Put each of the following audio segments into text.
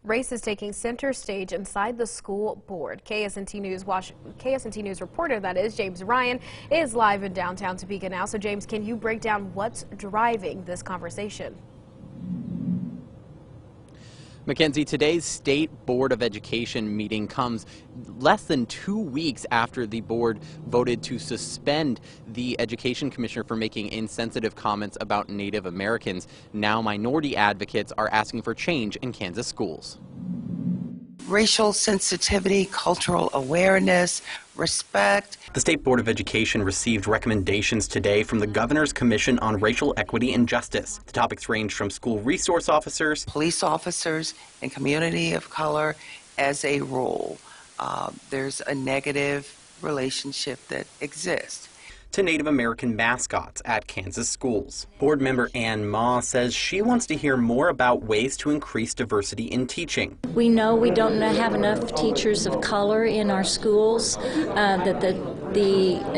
Race is taking center stage inside the school board. KSNT News reporter, that is, James Ryan, is live in downtown Topeka now. So, James, can you break down what's driving this conversation? Mackenzie, today's State Board of Education meeting comes less than 2 weeks after the board voted to suspend the education commissioner for making insensitive comments about Native Americans. Now minority advocates are asking for change in Kansas schools. Racial sensitivity, cultural awareness, respect. The State Board of Education received recommendations today from the Governor's Commission on Racial Equity and Justice. The topics range from school resource officers, Police officers, and community of color as a rule. There's a negative relationship that exists. to Native American mascots at Kansas schools. Board member Ann Ma says she wants to hear more about ways to increase diversity in teaching. We know we don't have enough teachers of color in our schools, that the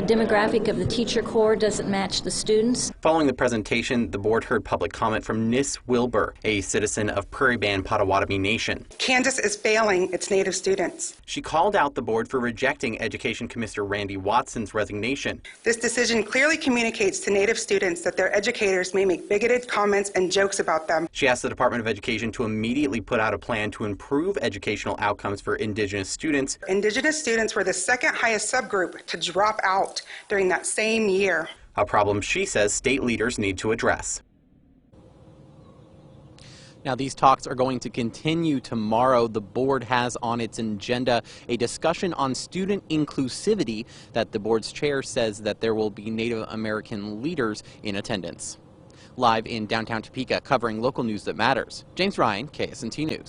demographic of the teacher corps doesn't match the students. Following the presentation, the board heard public comment from Nis Wilbur, a citizen of Prairie Band Potawatomi Nation. Kansas is failing its Native students. She called out the board for rejecting Education Commissioner Randy Watson's resignation. This decision clearly communicates to Native students that their educators may make bigoted comments and jokes about them. She asked the Department of Education to immediately put out a plan to improve educational outcomes for Indigenous students. Indigenous students were the second highest subgroup to drop out during that same year. A problem she says state leaders need to address. Now, these talks are going to continue tomorrow. The board has on its agenda a discussion on student inclusivity that the board's chair says that there will be Native American leaders in attendance. Live in downtown Topeka, covering local news that matters, James Ryan, KSNT News.